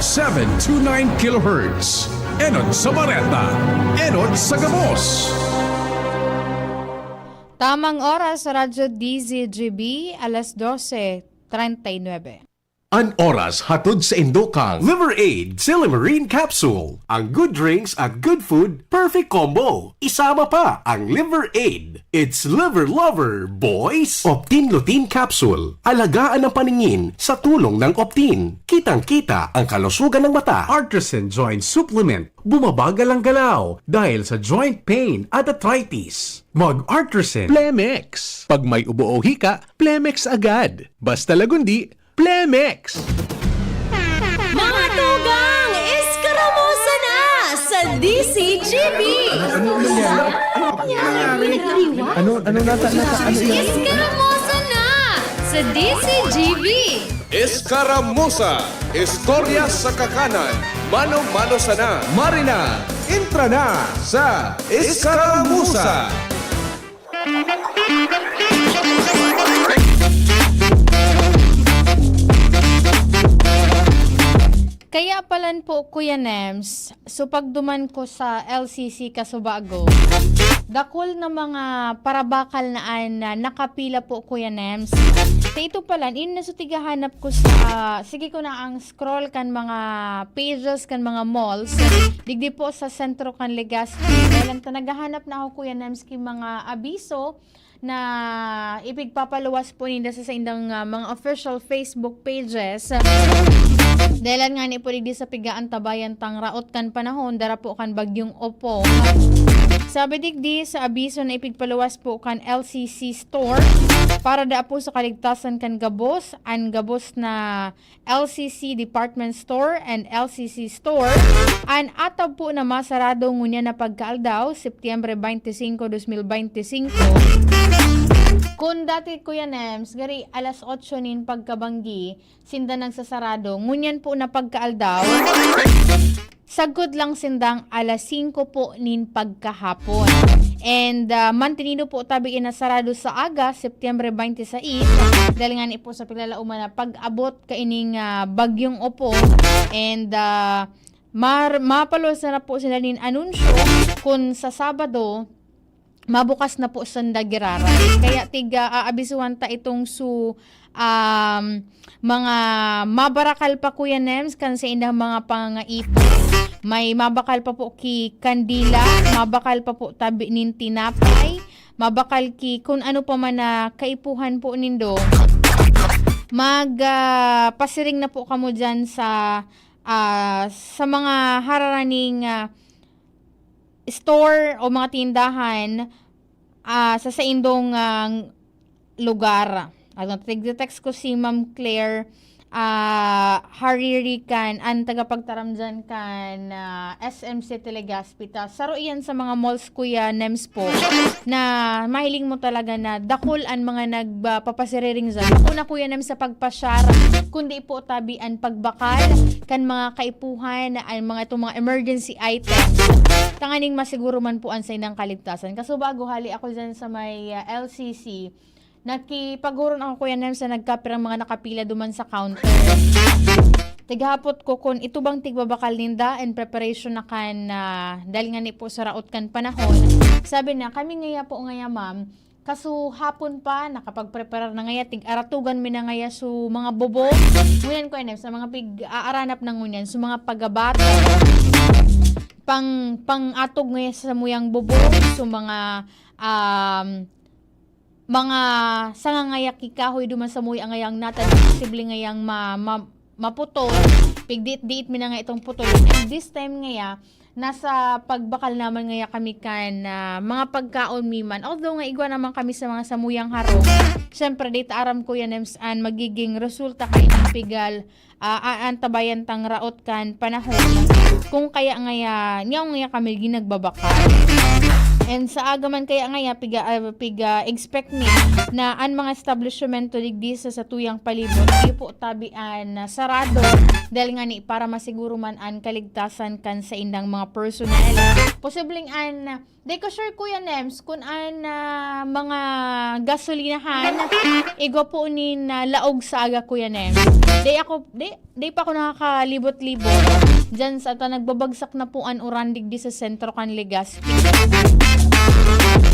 729 kHz. Enod sa Bareta, Enod sa Gamos. Tamang oras sa Radyo DZGB, alas 12:39. An oras hatod sa Indokang Liver Aid Silimarine Capsule. Ang good drinks at good food, perfect combo. Isama pa ang Liver Aid. It's liver lover, boys! Optin Lutein Capsule. Alagaan ang paningin sa tulong ng Optin. Kitang-kita ang kalusugan ng mata. Artisan Joint Supplement. Bumabagal ang galaw dahil sa joint pain at arthritis. Mag-Artisan Plemex. Pag may ubo o hika, Plemex agad. Basta lagundi, Plemex. Mga tugang, iskaramusa na sa DCGB! Ano Iskaramusa na sa DCGB! Escaramuza, istorya sa kakanan, mano-mano sana. Marina, entra na sa Escaramuza. Kaya palan po, Kuya Nems, so pagduman ko sa LCC Casubago, dakol na mga parabakal na nakapila po, Kuya Nems. Sa ito palan, inasutigahanap ko sa, sige ko na ang scroll kan mga pages kan mga malls, digdi po sa sentro kan Legazpi. Dahil naghahanap na ako, Kuya Nems, ki mga abiso na ipigpapaluwas po ninda sa indang mga official Facebook pages. Dahil nga ni po digdi sa pigaan tabayan tang raot kan panahon, dara po kan bagyong Opo. Sabi digdi sa abiso na ipigpaluwas po kan LCC store para da po sa kaligtasan kan gabos, an gabos na LCC Department Store and LCC Store, an ataw po na masarado ngunya na pagkaaldaw, Setyembre 25, 2025. Kung dati, Kuya Nems, gari alas 8 nin pagkabanggi, sinda nagsasarado, ngunyan po na pagkaaldaw, sagod lang sindang alas 5 po nin pagkahapon. And mantinino po tabi inasarado sa aga, Setyembre 26, dahil nga ni po sa pilalauman na pag-abot kaining bagyong Opo. And mapalos na po sila nin anunsyo kung sa Sabado, mabukas na po sa Ndagirara. Kaya aabisuhan ta itong mga mabarakal pa, Kuya Nems, kan sa indang mga pangaipo. May mabakal pa po ki kandila, mabakal pa po tabi nin tinapay, mabakal ki kung ano pa man na kaipuhan po nindo. Pasiring na po kamo dyan sa mga hararaning store o mga tindahan sa indong lugar. Tig-text ko si Ma'am Claire Hariri kan, ang tagapagtaramdyan kan SMC Legazpi. Saro iyan sa mga malls, Kuya Nems po, na mahiling mo talaga na dakol ang mga nagpapasiriring dyan. Ako na, Kuya Nems, sa pagpasyara, kundi po tabian pagbakal kan mga kaipuhan, ang mga itong mga emergency items. Tanganing masiguro man po ang sa inang kaligtasan. Kaso bago hali ako dyan sa may LCC, nakipaguron ako, Kuya Nems, na nagkapirang mga nakapila duman sa counter. Tighapot ko kung ito bang tigbabakal ninda and preparation na kan dahil nga ni po sa raot kan panahon. Sabi na, kami ngaya po ngaya, ma'am, kaso hapon pa, nakapag-prepare na ngaya, tig-aratugan mi na ngaya su mga bobo. Ngunyan, Kuya Nems, sa mga pig-aaranap ng ngunyan, su mga pagabata, pang-atog ngaya sa muyang bobo, su mga sangangayak kikahoy duman sa muy angayang natan posible ngayang maputol pigdiit-diit mi na nga itong putol. And this time ngaya nasa pagbakal naman ngaya kami kan mga pagkaon miman, although nga igwa naman kami sa mga samuyang harong. Syempre dita aram ko yan an magiging resulta kay pigal antabayan tang raot kan panahon kung kaya ngaya kami ginagbabakal. And sa agaman kaya ngaya piga expect me na ang mga establishment digdi sa tuyang palibot di po tabian na sarado dahil nga ni para masiguro man ang kaligtasan kan sa indang mga personnel. Posibleng an di ko sure Kuya Nems kung an mga gasolinahan igo po ni na laog sa aga Kuya Nems. Di pa ako nakakalibot-libot dyan sa nagbabagsak na po an urandig di sa sentro kan Legazpi.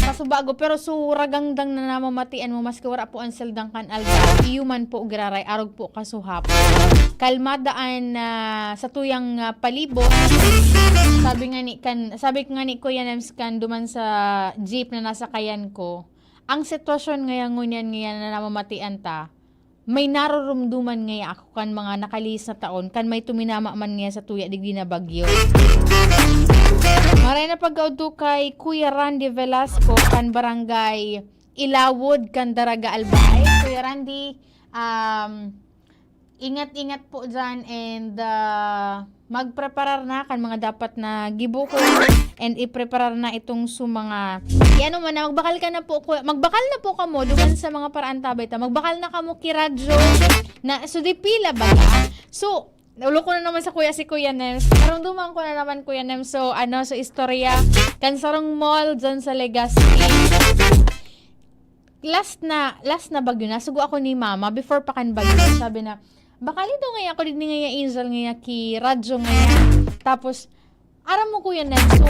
Kasubago pero suragangdang na namamatian mo maski wala po ang seldang kan alga iyuman po graray arog po kasuhap kalmadaan sa tuyang palibot sabi nga ni Kuya Nems kan duman sa jeep na nasa kayan ko ang sitwasyon ngayon na namamatian ta may narurumduman ngaya ako kan mga nakalis na taon kan may tuminama man ngaya sa tuya digdi na bagyo. Maray na pag-auto kay Kuya Randy Velasco kan barangay Ilawod kan Daraga Albay. Kuya Randy, ingat-ingat po dyan and magpreparar na kan mga dapat na gibuko and ipreparar na itong mga ano man na magbakal na po kamo duman sa mga paraan tabay ta magbakal na kamo kiradyo na so di pila ba so ulo ko na naman sa si Kuya Nems. Karungduman ko na naman Kuya Nems. So istorya kan sarong mall dyan sa Legazpi. Last na bagyo na. Sugo ako ni Mama before pa kan bagyo. Sabi na, bakali daw ngaya ako din ngaya Angel ngaya ki radyo ngaya. Tapos aram mo Kuya Nems.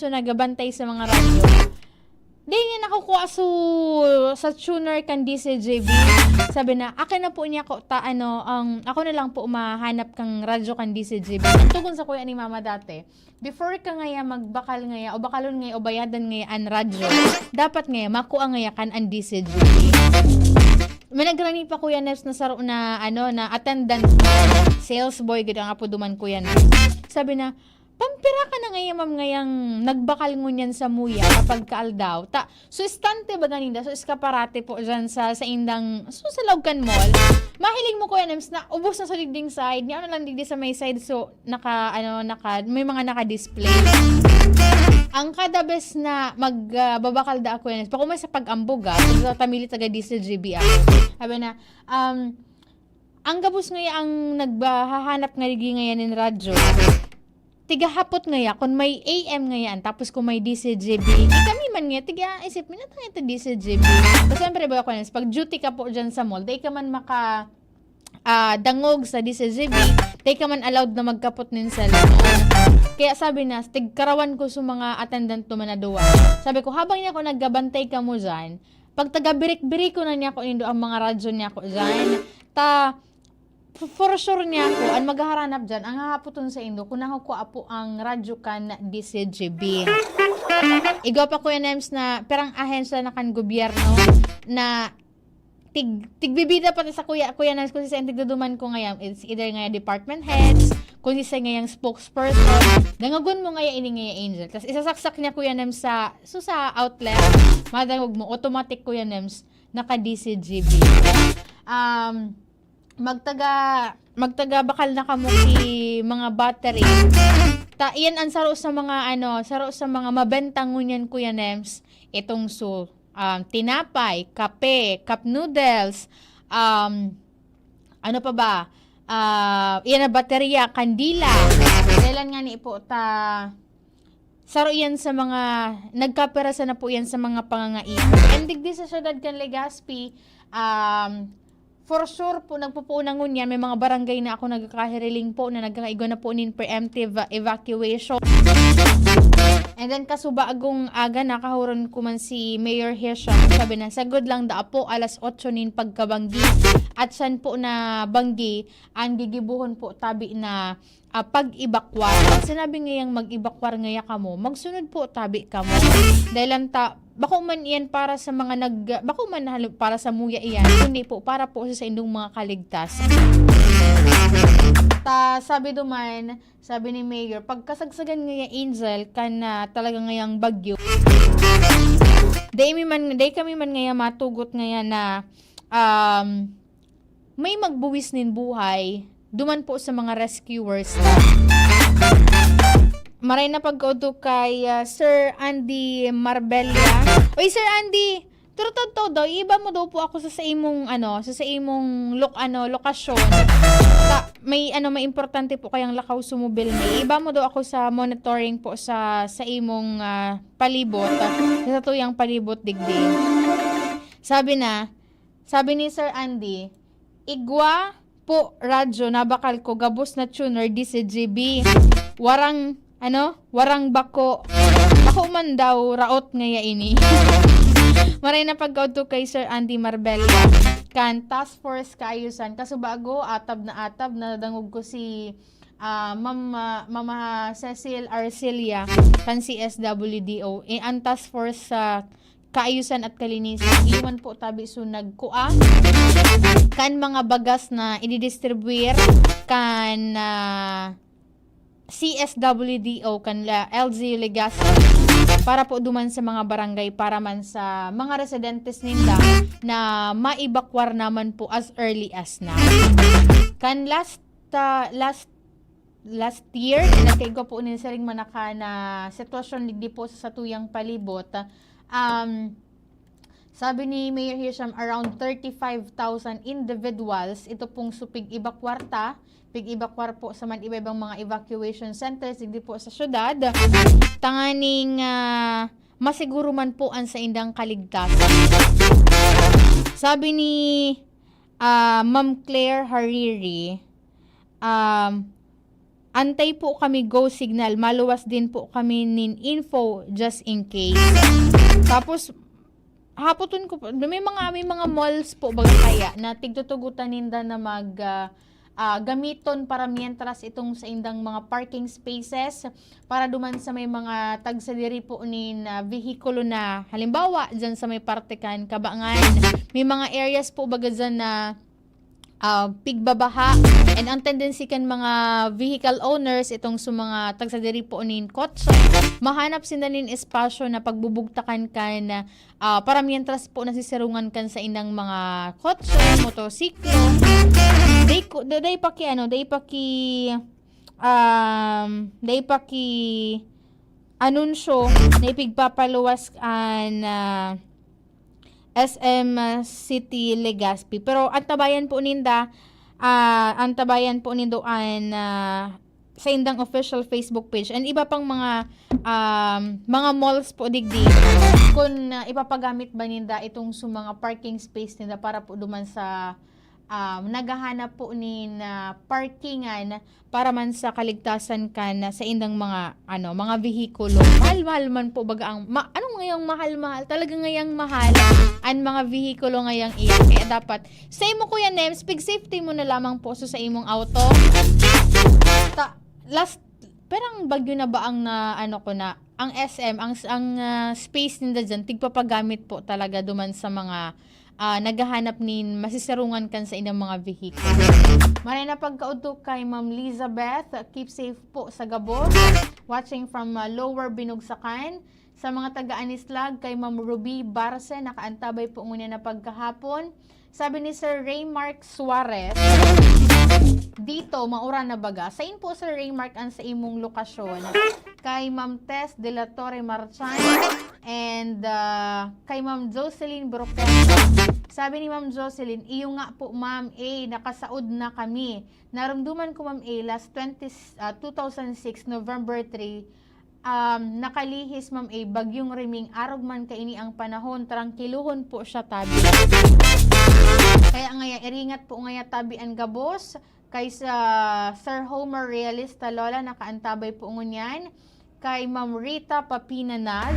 Nagabantay sa mga radyo. Di niya nakukuha sa tuner kan DCJB. Sabi na, akin na po niya ako, ako na lang po mahanap kang radyo kan DCJB. Tugon sa kuya ni Mama dati, before ka ngaya magbakal ngaya, o bakalon ngaya, o bayadan ngaya ang radyo, dapat ngaya, makuha ngaya kan ang DCJB. May nagrani pa Kuya Neps na saro na, na attendant, sales boy, gano'n nga po duman Kuya Neps. Sabi na, pampira ka na ngayon, ma'am, ngayang nagbakal ngunyan sa muya kapag kaaldaw. So, istante ba ganinda? So, eskaparate po dyan sa indang, sa Logcan Mall. Mahiling mo, Kuya Nems, na ubos na sa digding side. Niya lang digdi sa may side. So, may mga naka-display. Ang kada best na magbabakal da ako yan. Pag umay sa pag-ambuga, sa tamili taga DCGB ako. Sabi na, ang gabos ngayon ang naghahanap nga ligi ngayon in radyo. Tigahapot ngaya, kung may AM ngayon, tapos kung may DCGB, kami man nga, isip mo na ito DCGB. So, siyempre ba ako pag duty ka po dyan sa mall, day ka man dangog sa DCGB, day ka man allowed na magkapot nin sa loob. Kaya sabi na, tigkarawan ko sa mga attendant to manaduwa. Sabi ko, habang niya ako naggabantay ka mo dyan, pag taga-birik-birik ko na niya ako nindo ang mga radyo niya ako dyan, for sure niya ako, ang maghaharanap dyan, ang hahaputon sa indo, kung nakukuha po ang radyo kan DCGB. Igaw pa Kuya Nems na perang ahensya na kan gobyerno na tigbibida pati sa Kuya Nems kung siya ang tigduduman ko ngayon, it's either ngayon department heads, kung siya ngayang spokesperson, dangagon mo ngayon ini ngayon Angel. Tapos isasaksak niya Kuya Nems sa outlet, madangog mo, automatic Kuya Nems, naka DCGB. Magtaga bakal na kamo ki mga battery. Iyan ang saro sa mga mabentang ngunyan Kuya Nems. Itong tinapay, kape, cup noodles, ano pa ba? Iyan na baterya, kandila. Kailan nga ni po saro yan sa mga nagkaperasa na po yan sa mga pangangaipo. And digdi sa syudad kan Legazpi, for sure po, nagpupuunang ngunyan, may mga barangay na ako nagkakahiriling po na nagkakaigo na po nin preemptive evacuation. And then kasuba agong aga nakahuron ko man si Mayor Hirschan. Sabi na, sagod lang da po, alas 8 nin pagkabanggi. At san po na banggi, ang gigibuhon po tabi na pag-ibakwar. Pag sinabi ngayang mag-ibakwar ngaya kamo, magsunod po tabi kamo. Dahil bako man iyan para sa mga bako man para sa muya iyan, kundi po para po sa indong mga kaligtas. Sabi ni Mayor, pagkasagsagan ngaya Angel kana talaga ngayang bagyo. Day kami man ngaya matugot ngaya na may magbuwis nin buhay duman po sa mga rescuers. Maray na pagkauto kay Sir Andy Marbella. Oy, Sir Andy, turutod daw, iba mo daw po ako sa imong sa imong lokasyon. May importante po kayang lakaw sumubil may. Iba mo daw ako sa monitoring po sa imong palibot, sa tuyang palibot digdi. Sabi ni Sir Andy, igwa po radyo nabakal ko gabos na tuner DCGB. Warang bako man daw raot ngaya ini. Maray na pagkauto kay Sir Andy Marbella kan task force kaayusan kaso bago atab na dangog ko si Mama Cecil Arcelia kan CSWDO ang task force sa kaayusan at kalinisan iwan po tabi so nagkua kan mga bagas na ididistribuyer kan CSWDO kan LGU Legazpi para po duman sa mga barangay para man sa mga residentes ninda na maibakwar naman po as early as now. Kan last year nagkaigo po ni Sering Manaka na sitwasyon digdi po sa tuyang palibot. Sabi ni Mayor Hirsham around 35,000 individuals ito pong supig ibakwarta pig-ibakwar po sa man iba-ibang mga evacuation centers digdi po sa syudad tanganing masiguro man po an sa indang kaligtasan. Sabi ni Ma'am Claire Hariri, antay po kami go signal, maluwas din po kami nin info just in case. Tapos hapoton ko po, may mga malls po baga kaya na tigtutugutan ninda na gamiton para mientras itong sa indang mga parking spaces para duman sa may mga tagsadiri po nin vehikulo na halimbawa dyan sa may partekan kabangan may mga areas po baga dyan na pigbabaha and ang tendency kan mga vehicle owners itong sa mga tagsadiri po nin kotse mahanap sinda nin espasyo na pagbubugtakan kan para mientras po nasisirungan kan sa indang mga kotse, motosiklo day paki anunsyo na ipigpapaluwas an SM City Legazpi. Pero antabayan po nindo an sa indang official Facebook page and iba pang mga malls po digdi kung ipapagamit ba ninda itong sa mga parking space ninda para po duman sa naghahanap po nin parkingan para man sa kaligtasan kan sa indang mga mga vehikulo. Mahal man po baga ang ngayang mahal talaga ngayang mahal ang mga vehikulo ngayang iyan. Kaya dapat sa imo Kuya Nems, pig safety mo na lamang po sa imong auto. Perang bagyo na ba ang ang SM ang space ninda diyan tigpapagamit po talaga duman sa mga naghahanap nin masisarungan kan sa inyong mga vehicle. Maray na pagkautok kay Ma'am Elizabeth, keep safe po sa Gabos, watching from Lower Binugsakan. Sa mga taga-Anislag kay Ma'am Ruby Barce, nakaantabay po muna na pagkahapon. Sabi ni Sir Raymark Suarez, dito, maura na baga. Sain po Sir Raymark ang sa imong lokasyon. Kay Ma'am Tess de la Torre Marchan and kay Ma'am Jocelyn Broqueta. Sabi ni Ma'am Jocelyn, iyo nga po Ma'am nakasaod na kami. Naramduman ko Ma'am last 2006 November 3 nakalihis Ma'am bagyong riming arog man kaini ang panahon trangkiluhon po siya tabi. Kaya ngaya iringat po ngaya tabi ang Gabos kay sa Sir Homer Realista Lola nakaantabay po ngunyan kay Ma'am Rita Papinanal.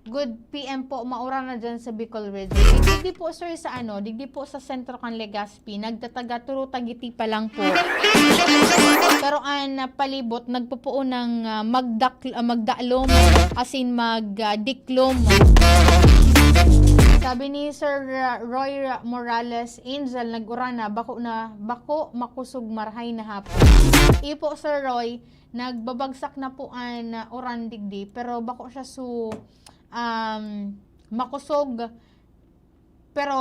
Good PM po, maura na dyan sa Bicol Region. Digdi po sir sa digdi po sa sentro kan Legazpi, nagtataga turo tagiti pa lang po. Pero palibot, nagpupuo ng magdalom, asin magdiklom. Sabi ni Sir Roy Morales, Angel, nag-urana, bako makusog marhay na hapon. Ipo Sir Roy, nagbabagsak na po ang oran digdi, pero bako siya makusog pero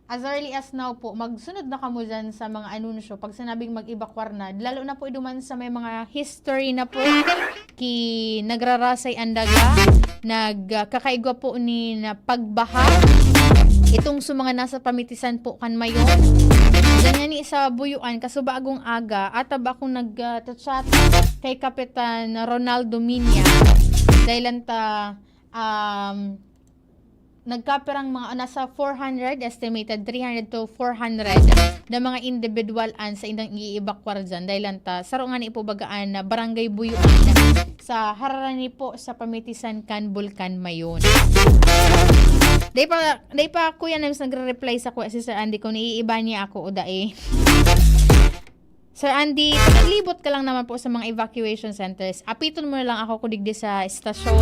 as early as now po, magsunod na kamo dyan sa mga anunsyo. Pag sinabing mag-evacuar na, lalo na po duman sa may mga history na po, nagrarasay ang daga, nagkakaigwa po ni na pagbaha, itong sa mga nasa pamitisan po kan mayon. Ganyan ni sa buyuan, kaso bagong aga, atab akong nag-chat kay Kapitan Ronaldo Minya, dahil ta, nagkapirang mga nasa 400, estimated 300 to 400 na mga individual sa indang i-evacuar dyan. Dahil ta, saro nga ni po bagaan na barangay buyuan sa hararani po sa pamitisan kan Bulkan Mayon. Day pa Kuya Nems nagre-reply sa kuya si Sir Andy kung iiba niya ako o dae. Sir Andy, naglibot ka lang naman po sa mga evacuation centers. Apiton mo na lang ako kudigdi sa estasyon.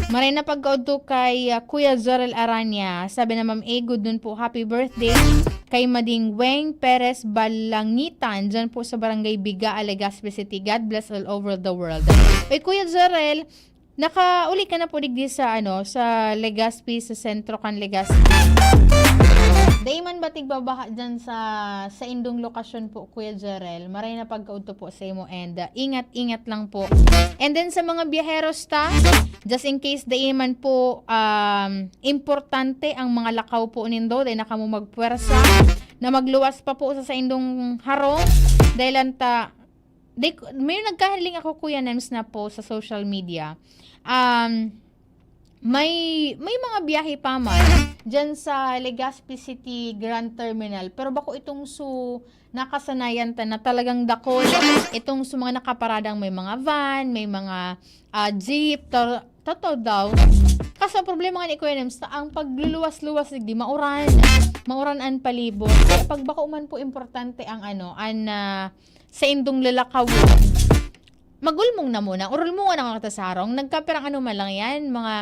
Maray na pagkaudto kay Kuya Zorel Aranya. Sabi na Ma'am A, good nun po. Happy birthday kay Mading Weng Perez Balangitan. Dyan po sa Barangay Biga, Legazpi City. God bless all over the world. Oy, Kuya Zorel, nakauli ka na po digdi sa sa Legazpi, sa sentro kan Legazpi. Dayman ba tigbabaha dyan sa indong lokasyon po, Kuya Jerel? Maray na pagkaudto po sa imo and ingat-ingat lang po. And then sa mga biyaheros just in case dayman po importante ang mga lakaw po nindo, dahil nakamu magpuwersa na magluwas pa po sa indong harong. Dahil may nagkahiling ako, Kuya Nems, na po sa social media. May mga biyahe pa man dyan sa Legazpi City Grand Terminal, pero bako itong nakasanayan na talagang dakol itong mga nakaparadang may mga van, may mga jeep, totoo daw. Kasi ang problema nga ni Kuya Nems, ang pagluluwas-luwas di mauran ang palibot. Kaya pag bako man po importante ang sa indong lalakawon, magulmong na muna. Urulmong na mga tasarong. Nagkapirang man lang yan. Mga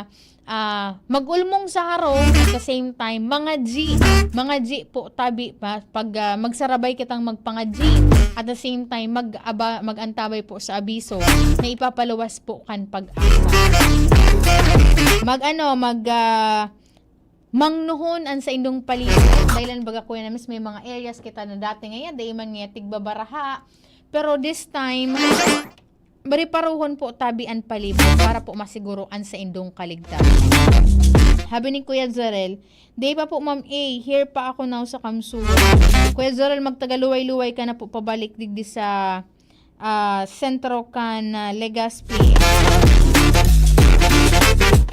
magulmong sa harong at the same time, mga G po tabi pag magsarabay kitang magpanga-G at the same time magantabay po sa abiso na ipapaluwas po kan pag-asa. Mangnuhon an sa indong paligid. Dahil baga Kuya Nems, may mga areas kita na dati ngayon, dahil man nga tigbabaraha. Pero this time, bariparuhon po tabian palibot para po masiguruan sa indong kaligtasan. Habi ni Kuya Zorel, day pa po Ma'am A, here pa ako now sa Kamsuo. Kuya Zorel, magtagaluway-luway ka na po pabalik digdi sa sentro kan Legazpi.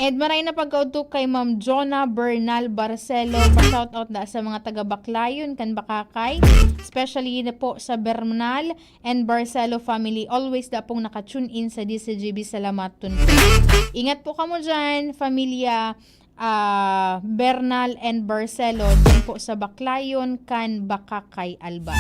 And maray na pagkaudto kay Ma'am Jonah Bernal Barcelo, pa-shoutout na sa mga taga-Baklayon, kan Bakakay, especially na po sa Bernal and Barcelo family. Always da pong nakatune in sa DCGB. Salamat po. Ingat po kamo dyan, familia Bernal and Barcelo, dyan po sa Baklayon, kan Bakakay, Alba.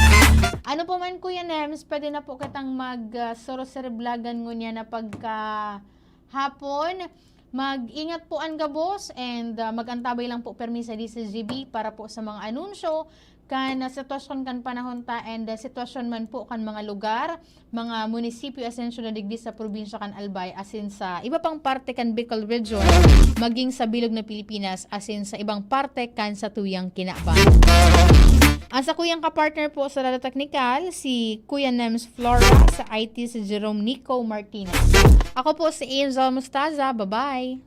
Ano po man Kuya Nems, pwede na po kitang mag-soro-sereblagan ngunya na pagka hapon. Mag-ingat po ang gabos and mag-antabay lang po permi sa DCGB para po sa mga anunsyo kan sitwasyon kan panahon ta and sitwasyon man po kan mga lugar, mga munisipyo asensyo na digdi sa probinsya kan Albay asin sa iba pang parte kan Bicol Region, maging sa bilog na Pilipinas asin sa ibang parte kan sa tuyang kinabang. Ang sa kuyang kapartner po sa Data Technical, si Kuya Nems Flora, sa IT si Jerome Nico Martinez. Ako po si Angel Mustaza. Bye-bye!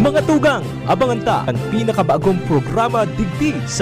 Mga tugang, abangan ta ang pinakabagong programa digdi sa